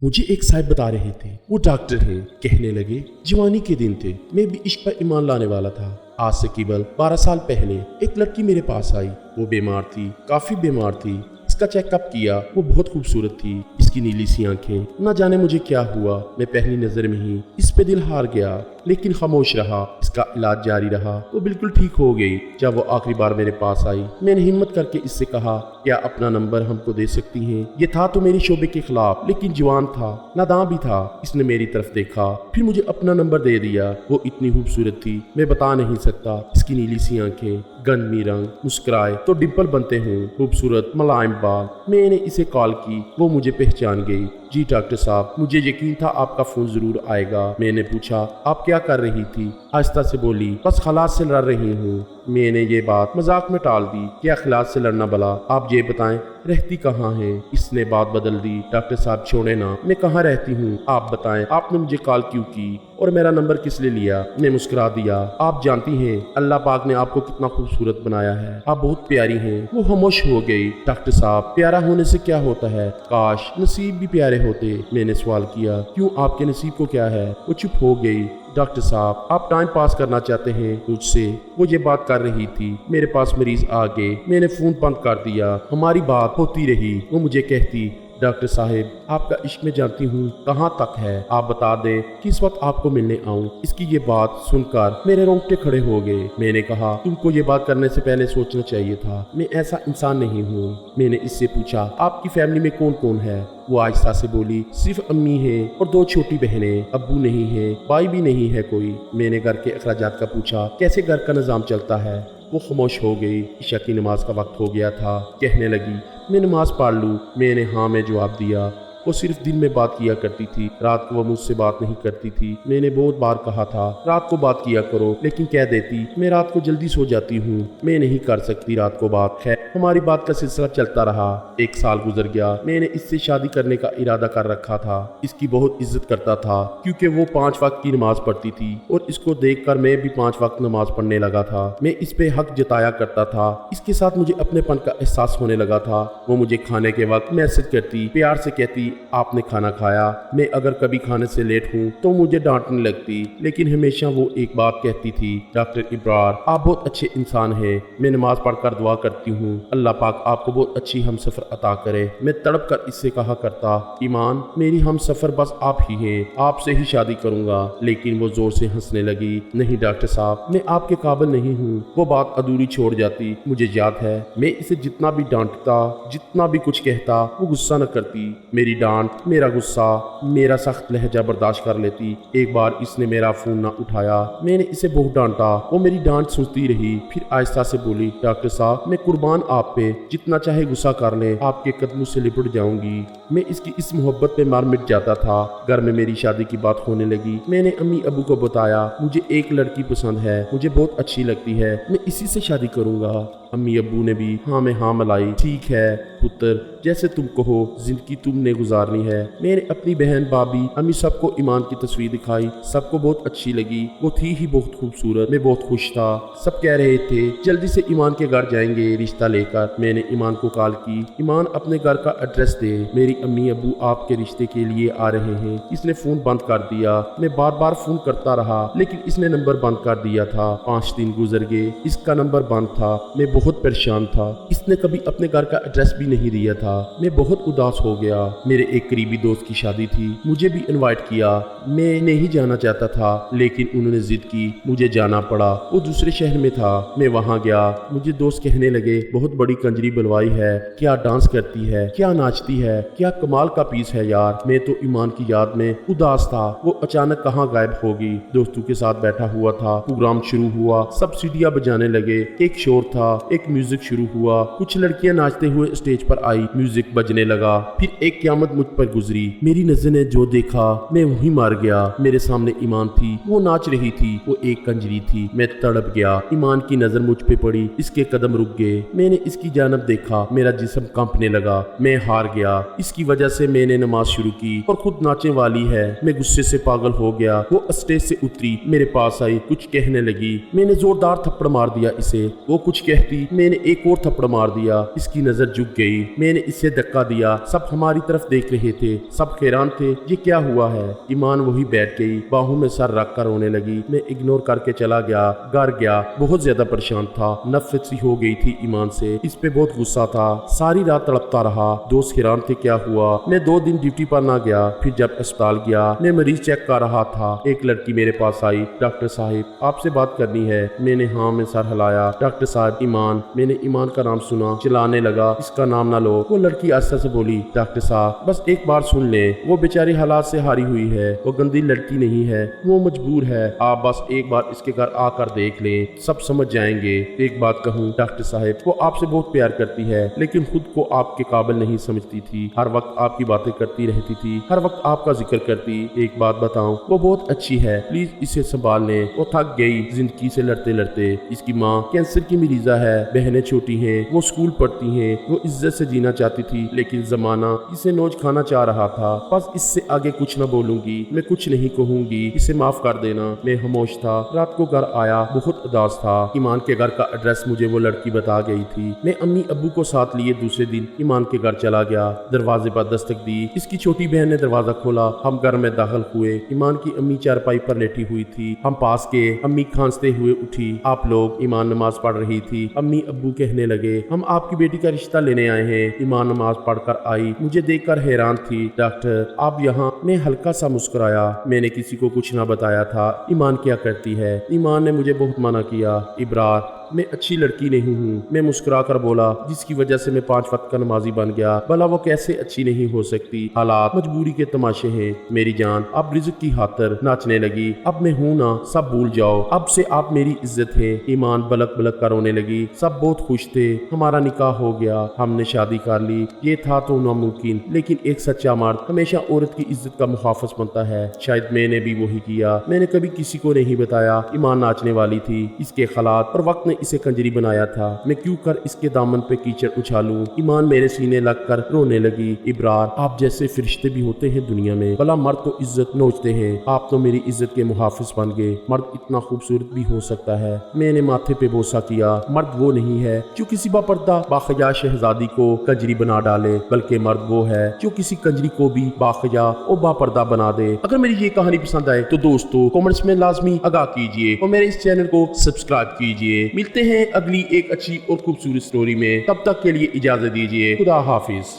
मुझे एक साहब बता रहे थे, वो डॉक्टर हैं। कहने लगे जवानी के दिन थे, मैं भी इश्क पर ईमान लाने वाला था। आज से केवल 12 साल पहले एक लड़की मेरे पास आई। वो बीमार थी, काफी बीमार थी। इसका चेकअप किया, वो बहुत खूबसूरत थी। इसकी नीली सी आंखें, न जाने मुझे क्या हुआ, मैं पहली नजर में ही इस पे दिल हार गया, लेकिन खामोश रहा। इसका इलाज जारी रहा, वो बिल्कुल ठीक हो गई। जब वो आखिरी बार मेरे पास आई, मैंने हिम्मत करके इससे कहा, क्या अपना नंबर हमको दे सकती हैं? ये था तो मेरे शोबे के खिलाफ, लेकिन जवान था, नादान भी था। इसने मेरी तरफ देखा, फिर मुझे अपना नंबर दे दिया। वो इतनी खूबसूरत थी, मैं बता नहीं सकता। इसकी नीली सी आंखें, गंदमी रंग, मुस्कुराए तो डिम्पल बनते हैं, खूबसूरत मुलायम बाल। मैंने इसे कॉल की, वो मुझे पहचान गई। जी डॉक्टर साहब, मुझे यकीन था आपका फोन जरूर आएगा। मैंने पूछा, आप क्या कर रही थी? आहिस्ता से बोली, बस खलास से लड़ रही हूँ। मैंने ये बात मजाक में टाल दी, क्या खलास से लड़ना भला? आप ये बताएं, रहती कहाँ हैं? इसने बात बदल दी, डॉक्टर साहब छोड़े ना, मैं कहाँ रहती हूँ, आप बताएं, आपने मुझे कॉल क्यों की और मेरा नंबर किस लिए लिया? मैं मुस्कुरा दिया, आप जानती हैं अल्लाह पाक ने आपको कितना खूबसूरत बनाया है, आप बहुत प्यारी हैं। वो खामोश हो गई। डॉक्टर साहब, प्यारा होने से क्या होता है? काश नसीब भी प्यारे होते। मैंने सवाल किया, क्यों, आपके नसीब को क्या है? वो चुप हो गई। डॉक्टर साहब, आप टाइम पास करना चाहते हैं मुझसे? वो ये बात कर रही थी, मेरे पास मरीज आ गए। मैंने फोन बंद कर दिया। हमारी बात होती रही। वो मुझे कहती, डॉक्टर साहब, आपका इश्क में जानती हूँ कहाँ तक है, आप बता दें किस वक्त आपको मिलने आऊँ। इसकी ये बात सुनकर मेरे रोंगटे खड़े हो गए। मैंने कहा, तुमको ये बात करने से पहले सोचना चाहिए था, मैं ऐसा इंसान नहीं हूँ। मैंने इससे पूछा, आपकी फैमिली में कौन कौन है? वो आहिस्ता से बोली, सिर्फ अम्मी है और 2 छोटी बहनें, अब्बू नहीं है, भाई भी नहीं है कोई। मैंने घर के अखराजात का पूछा, कैसे घर का निजाम चलता है? वो खामोश हो गई। ईशा की नमाज का वक्त हो गया था। कहने लगी, मैं नमाज पढ़ लूँ? मैंने हाँ में जवाब दिया। वो सिर्फ दिन में बात किया करती थी, रात को वो मुझसे बात नहीं करती थी। मैंने बहुत बार कहा था रात को बात किया करो, लेकिन कह देती मैं रात को जल्दी सो जाती हूँ, मैं नहीं कर सकती रात को बात। खैर, हमारी बात का सिलसिला चलता रहा। 1 साल गुजर गया। मैंने इससे शादी करने का इरादा कर रखा था। इसकी बहुत इज्जत करता था, क्योंकि वो 5 वक्त की नमाज पढ़ती थी और इसको देखकर मैं भी 5 वक्त नमाज पढ़ने लगा था। मैं इस पे हक जताया करता था। इसके साथ मुझे अपनेपन का एहसास होने लगा था। वो मुझे खाने के वक्त मैसेज करती, प्यार से कहती, आपने खाना खाया? मैं अगर कभी खाने से लेट हूँ तो मुझे डांटने लगती, लेकिन हमेशा वो एक बात कहती थी, डॉक्टर इब्रार, आप बहुत अच्छे इंसान हैं। मैं नमाज पढ़कर दुआ करती हूँ, अल्लाह पाक आपको बहुत अच्छी हमसफर अता करे। मैं तड़प कर इससे कहा करता, ईमान, मेरी हमसफर बस आप ही हैं, आपसे ही शादी करूंगा। लेकिन वो जोर से हंसने लगी, नहीं डॉक्टर साहब, मैं आपके काबिल नहीं हूँ। वो बात अधूरी छोड़ जाती। मुझे याद है, मैं इसे जितना भी डांटता, जितना भी कुछ कहता, वो गुस्सा न करती। मेरी डांट, मेरा गुस्सा, मेरा सख्त लहजा बर्दाश्त कर लेती। एक बार इसने मेरा फोन ना उठाया। मैंने इसे बहुत डांटा। वो मेरी डांट सुनती रही, फिर आहिस्ता से बोली, डॉक्टर साहब, मैं कुर्बान आप पे, जितना चाहे गुस्सा कर ले, आपके कदमों से लिपट जाऊंगी। मैं इसकी इस मोहब्बत पे मार मिट जाता था। घर में मेरी शादी की बात होने लगी। मैंने अम्मी अबू को बताया, मुझे एक लड़की पसंद है, मुझे बहुत अच्छी लगती है, मैं इसी से शादी करूंगा। अम्मी अब्बू ने भी हाँ में हाँ मिलाई। ठीक है पुत्र, जैसे तुम कहो, जिंदगी तुमने गुजारनी है। मैंने अपनी बहन, भाभी, अम्मी सबको ईमान की तस्वीर दिखाई। सबको बहुत अच्छी लगी। वो थी ही बहुत खूबसूरत। मैं बहुत खुश था। सब कह रहे थे जल्दी से ईमान के घर जाएंगे रिश्ता लेकर। मैंने ईमान को कॉल की, ईमान अपने घर का एड्रेस दे, मेरी अम्मी अब्बू आपके रिश्ते के लिए आ रहे हैं। इसने फोन बंद कर दिया। मैं बार बार फोन करता रहा, लेकिन इसने नंबर बंद कर दिया था। 5 दिन गुजर गए, इसका नंबर बंद था। मैं बहुत परेशान था। इसने कभी अपने घर का एड्रेस भी नहीं दिया था। मैं बहुत उदास हो गया। मेरे एक करीबी दोस्त की शादी थी, मुझे भी इनवाइट किया। मैं नहीं जाना चाहता था, लेकिन उन्होंने जिद की, मुझे जाना पड़ा। वो दूसरे शहर में था। मैं वहाँ गया। मुझे दोस्त कहने लगे, बहुत बड़ी कंजरी बुलवाई है, क्या डांस करती है, क्या नाचती है, क्या कमाल का पीस है यार। मैं तो ईमान की याद में उदास था। वो अचानक कहाँ गायब होगी। दोस्तों के साथ बैठा हुआ था। प्रोग्राम शुरू हुआ। सब सीढ़ियाँ बजाने लगे। एक शोर था, एक म्यूजिक शुरू हुआ। कुछ लड़कियां नाचते हुए स्टेज पर आई। म्यूजिक बजने लगा। फिर एक क़यामत मुझ पर गुजरी। मेरी नजर ने जो देखा, मैं वहीं मार गया। मेरे सामने ईमान थी, वो नाच रही थी। वो एक कंजरी थी। मैं तड़प गया। ईमान की नजर मुझ पे पड़ी। इसके कदम रुक गए। मैंने इसकी जानब देखा। मेरा जिस्म कांपने लगा। मैं हार गया। इसकी वजह से मैंने नमाज शुरू की और खुद नाचने वाली है। मैं गुस्से से पागल हो गया। वो स्टेज से उतरी, मेरे पास आई, कुछ कहने लगी। मैंने जोरदार थप्पड़ मार दिया इसे। वो कुछ कहती ही मैंने एक और थप्पड़ मार दिया। इसकी नजर झुक गई। मैंने इसे धक्का दिया। सब हमारी तरफ देख रहे थे। सब हैरान थे, ये क्या हुआ है। ईमान वही बैठ गई, बाहों में सर रख कर रोने लगी। मैं इग्नोर करके चला गया, घर गया। बहुत ज्यादा परेशान था, नफरत सी हो गई थी ईमान से। इस पे बहुत गुस्सा था। सारी रात तड़पता रहा। दोस्त हैरान थे क्या हुआ। मैं 2 दिन ड्यूटी पर ना गया। फिर जब अस्पताल गया, मैं मरीज चेक कर रहा था। एक लड़की मेरे पास आई, डॉक्टर साहिब आपसे बात करनी है। मैंने हाँ में सर हिलाया। डॉक्टर साहब ईमान। मैंने ईमान का नाम सुना, चिल्लाने लगा इसका नाम ना लो। वो लड़की आस्ते से बोली, डॉक्टर साहब बस एक बार सुन ले, वो बेचारी हालात से हारी हुई है, वो गंदी लड़की नहीं है, वो मजबूर है। आप बस एक बार इसके घर आकर देख लें, सब समझ जाएंगे। एक बात कहूँ डॉक्टर साहब, वो आपसे बहुत प्यार करती है, लेकिन खुद को आपके काबिल नहीं समझती थी। हर वक्त आपकी बातें करती रहती थी, हर वक्त आपका जिक्र करती। एक बात बताऊं, वो बहुत अच्छी है, प्लीज इसे संभाल लें। वो थक गई जिंदगी से लड़ते लड़ते। इसकी माँ कैंसर की मरीजा है, बहनें छोटी हैं, वो स्कूल पढ़ती हैं। वो इज्जत से जीना चाहती थी, लेकिन जमाना इसे नोच खाना चाह रहा था। बस इससे आगे कुछ न बोलूंगी, मैं कुछ नहीं कहूंगी, इसे माफ कर देना। मैं खामोश था। रात को घर आया, बहुत उदास था। ईमान के घर का एड्रेस मुझे वो लड़की बता गई थी। मैं अम्मी अब्बू को साथ लिए दूसरे दिन ईमान के घर चला गया। दरवाजे पर दस्तक दी। इसकी छोटी बहन ने दरवाजा खोला। हम घर में दाखिल हुए। ईमान की अम्मी चारपाई पर लेटी हुई थी। हम पास के। अम्मी खांसते हुए उठी, आप लोग। ईमान नमाज पढ़ रही थी। अम्मी अब्बू कहने लगे, हम आपकी बेटी का रिश्ता लेने आए हैं। ईमान नमाज पढ़कर आई, मुझे देखकर हैरान थी। डॉक्टर आप यहाँ? मैं हल्का सा मुस्कुराया। मैंने किसी को कुछ ना बताया था। ईमान क्या करती है? ईमान ने मुझे बहुत मना किया। इब्रार मैं अच्छी लड़की नहीं हूँ। मैं मुस्कुरा कर बोला, जिसकी वजह से मैं 5 वक्त का नमाजी बन गया। भला वो कैसे अच्छी नहीं हो सकती? हालात मजबूरी के तमाशे हैं मेरी जान। अब रिज़्क की खातिर नाचने लगी। अब मैं हूँ ना, सब भूल जाओ। अब से आप मेरी इज्जत है। ईमान बलक बलक कर रोने लगी। सब बहुत खुश थे। हमारा निकाह हो गया, हमने शादी कर ली। ये था तो नामुमकिन, लेकिन एक सच्चा मर्द हमेशा औरत की इज्जत का मुहाफिज बनता है। शायद मैंने भी वही किया। मैंने कभी किसी को नहीं बताया ईमान नाचने वाली थी। इसके खलात और वक्त ने इसे कंजरी बनाया था। मैं क्यों कर इसके दामन पे कीचड़ उछालूं? ईमान मेरे सीने लगकर रोने लगी। इब्रार आप जैसे फरिश्ते भी होते हैं दुनिया में। भला मर्द तो इज्जत नोचते हैं, आप तो मेरी इज्जत के मुहाफिज बन गए। मर्द इतना खूबसूरत भी हो सकता है। मैंने माथे पे बोसा किया। मर्द वो नहीं है जो किसी बापर्दा बाखजा शहजादी को कंजरी बना डाले, बल्कि मर्द वो है जो किसी कंजरी को भी बाखजा और बापर्दा बना दे। अगर मेरी ये कहानी पसंद आए तो दोस्तों कमेंट्स में लाजमी आगाह कीजिए और मेरे इस चैनल को सब्सक्राइब कीजिए। मिलते हैं अगली एक अच्छी और खूबसूरत स्टोरी में। तब तक के लिए इजाजत दीजिए। खुदा हाफिज।